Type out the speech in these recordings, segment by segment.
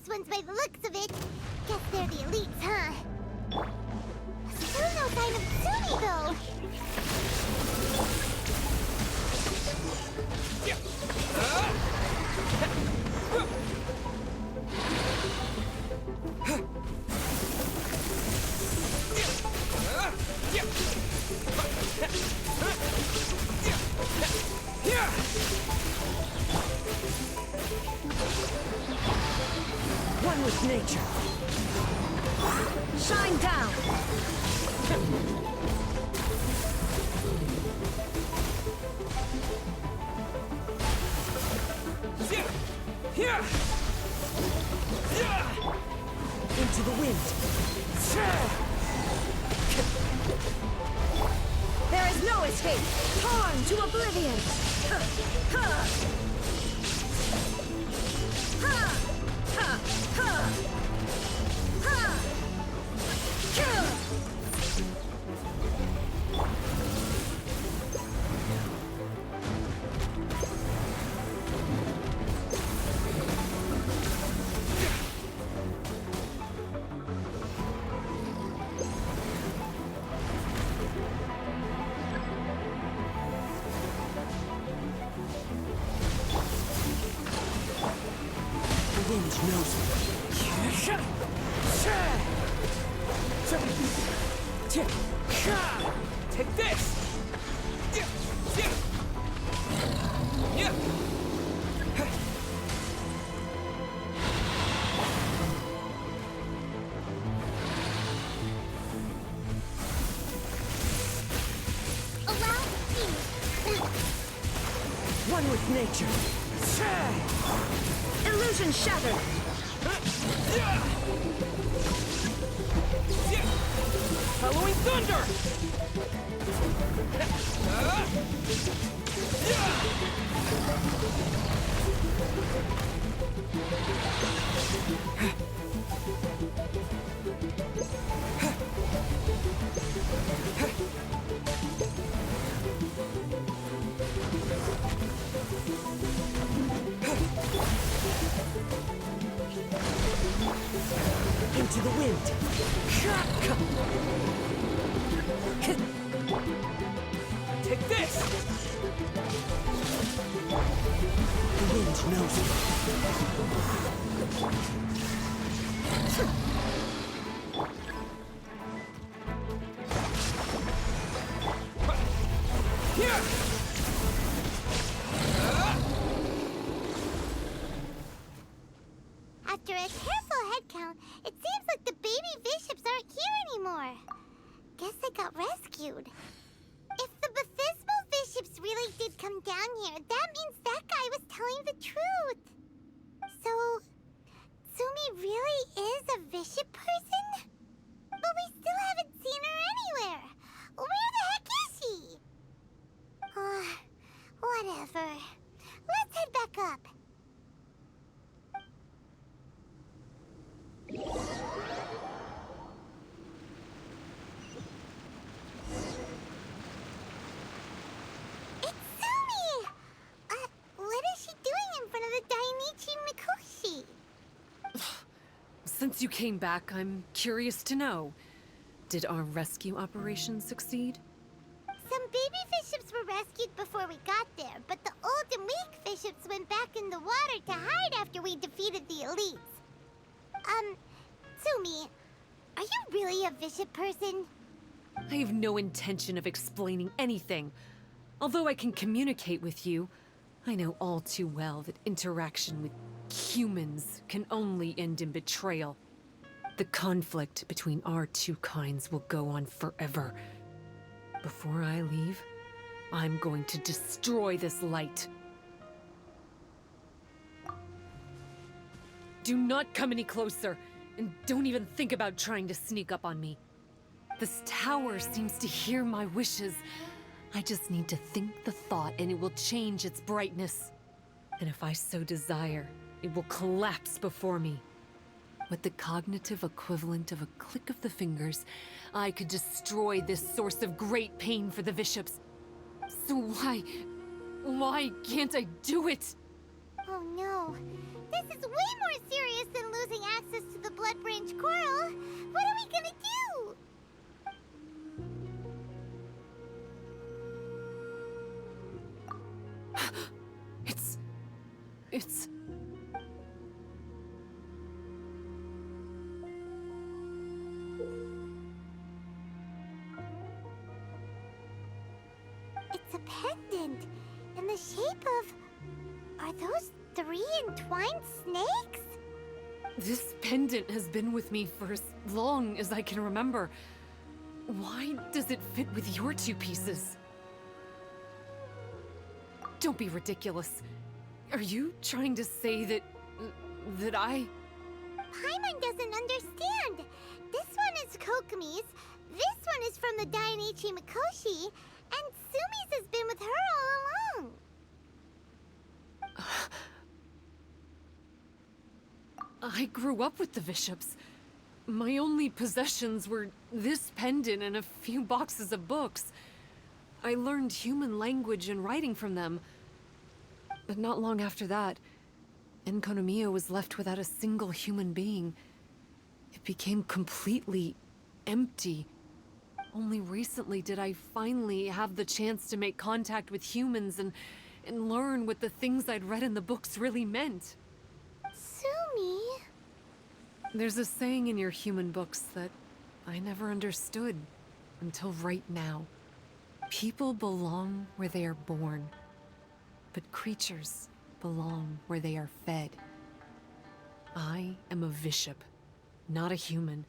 ones by the looks of it. Guess they're the elites, huh? Still no sign of Tsumi, though. One with nature. Shine down. Into the wind. There is no escape. Torn to oblivion. The wind knows me. Take this! One with nature. Illusion shattered. Following thunder! Into the wind. Take this! The wind knows me. After a careful head count, it seems like the baby Vishaps aren't here anymore. Guess they got rescued. If the Baptismal Vishaps really did come down here, that means that guy was telling the truth. So, Tsumi really is a Vishap person? But we still haven't seen her anywhere. Where the heck is she? Whatever. Let's head back up. It's Tsumi! What is she doing in front of the Dainichi Mikoshi? Since you came back, I'm curious to know. Did our rescue operation succeed? Some baby Vishaps were rescued before we got there, but the old and weak Vishaps went back in the water to hide after we defeated the elites. Tsumi, are you really a Vishap person? I have no intention of explaining anything. Although I can communicate with you, I know all too well that interaction with humans can only end in betrayal. The conflict between our two kinds will go on forever. Before I leave, I'm going to destroy this light. Do not come any closer, and don't even think about trying to sneak up on me. This tower seems to hear my wishes. I just need to think the thought and it will change its brightness. And if I so desire, it will collapse before me. With the cognitive equivalent of a click of the fingers, I could destroy this source of great pain for the Vishaps. So why can't I do it? Oh no, this is way more serious than losing losing access to the Blood Branch Coral. What are we gonna do? It's... It's a pendant in the shape of... Are those 3 entwined snakes? This pendant has been with me for as long as I can remember. Why does it fit with your 2 pieces? Don't be ridiculous. Are you trying to say that I... Paimon doesn't understand. This one is Kokomi's, this one is from the Dainichi Mikoshi, and Tsumi's has been with her all along. I grew up with the Vishaps. My only possessions were this pendant and a few boxes of books. I learned human language and writing from them. But not long after that, Enkonomiya was left without a single human being. It became completely empty. Only recently did I finally have the chance to make contact with humans and learn what the things I'd read in the books really meant. Tsumi? There's a saying in your human books that I never understood until right now. People belong where they are born, but creatures belong where they are fed. I am a Vishap, not a human.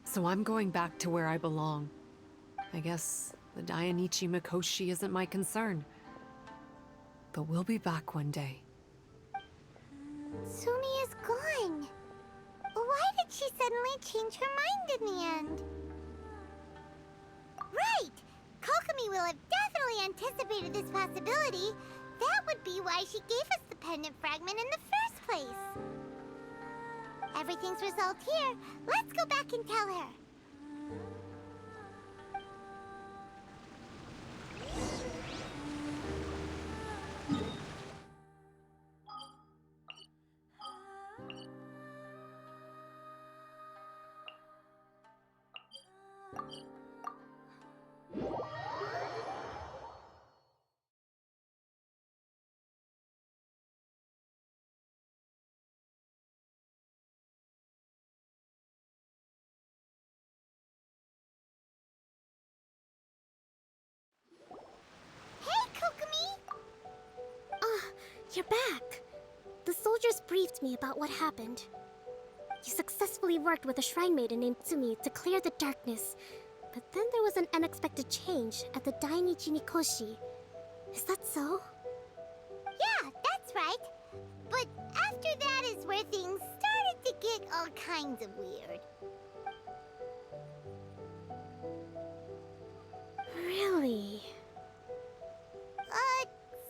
So I'm going back to where I belong. I guess the Dainichi Mikoshi isn't my concern. But we'll be back one day. Tsumi is gone. Why did she suddenly change her mind in the end? Right! Kokomi will have definitely anticipated this possibility. That would be why she gave us the pendant fragment in the first place. Everything's resolved here. Let's go back and tell her. You're back! The soldiers briefed me about what happened. You successfully worked with a shrine maiden named Tsumi to clear the darkness, but then there was an unexpected change at the Dainichi Mikoshi. Is that so? Yeah, that's right. But after that is where things started to get all kinds of weird. Really?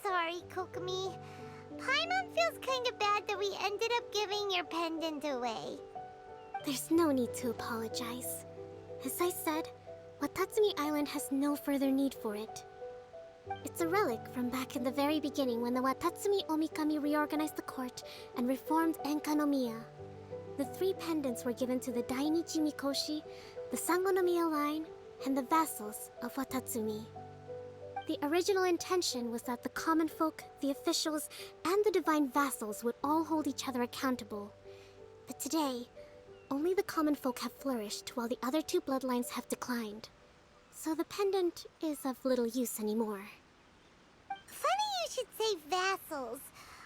Sorry, Kokomi. Paimon feels kinda bad that we ended up giving your pendant away. There's no need to apologize. As I said, Watatsumi Island has no further need for it. It's a relic from back in the very beginning when the Watatsumi Omikami reorganized the court and reformed Enkonomiya. The 3 pendants were given to the Dainichi Mikoshi, the Sangonomiya line, and the vassals of Watatsumi. The original intention was that the common folk, the officials, and the divine vassals would all hold each other accountable. But today, only the common folk have flourished while the other 2 bloodlines have declined. So the pendant is of little use anymore. Funny you should say vassals.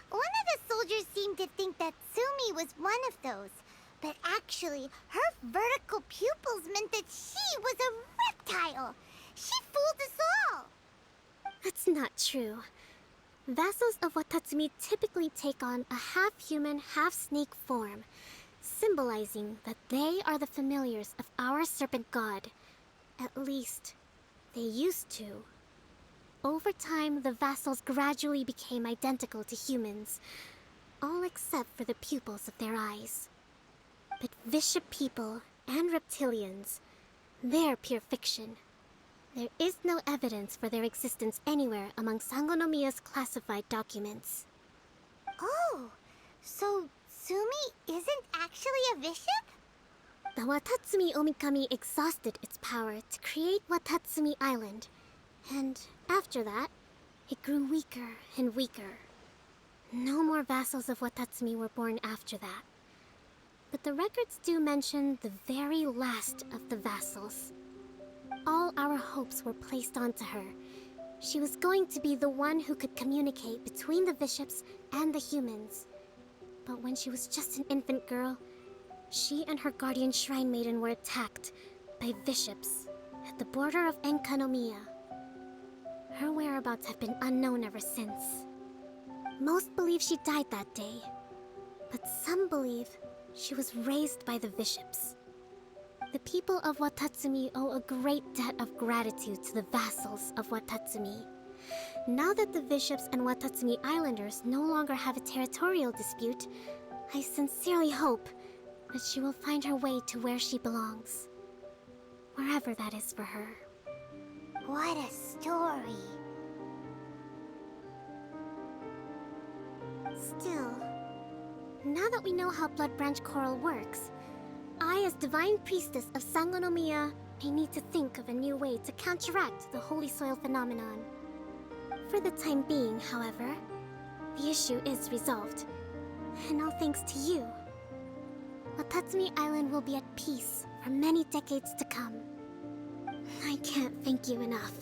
One of the soldiers seemed to think that Tsumi was one of those. But actually, her vertical pupils meant that she was a reptile. She fooled us all. That's not true. Vassals of Watatsumi typically take on a half-human, half-snake form, symbolizing that they are the familiars of our serpent god. At least, they used to. Over time, the vassals gradually became identical to humans, all except for the pupils of their eyes. But Vishap people and reptilians, they're pure fiction. There is no evidence for their existence anywhere among Sangonomiya's classified documents. Oh, so Tsumi isn't a Bishop? The Watatsumi Omikami exhausted its power to create Watatsumi Island, and after that, it grew weaker and weaker. No more vassals of Watatsumi were born after that. But the records do mention the very last of the vassals. All our hopes were placed onto her. She was going to be the one who could communicate between the bishops and the humans. But when she was just an infant girl, she and her guardian shrine maiden were attacked by bishops at the border of Enkonomiya. Her whereabouts have been unknown ever since. Most believe she died that day, but some believe she was raised by the bishops. The people of Watatsumi owe a great debt of gratitude to the vassals of Watatsumi. Now that the bishops and Watatsumi Islanders no longer have a territorial dispute, I sincerely hope that she will find her way to where she belongs. Wherever that is for her. What a story. Still, now that we know how Blood Branch Coral works, I, as Divine Priestess of Sangonomiya, may need to think of a new way to counteract the Holy Soil phenomenon. For the time being, however, the issue is resolved, and all thanks to you. Watatsumi Island will be at peace for many decades to come. I can't thank you enough.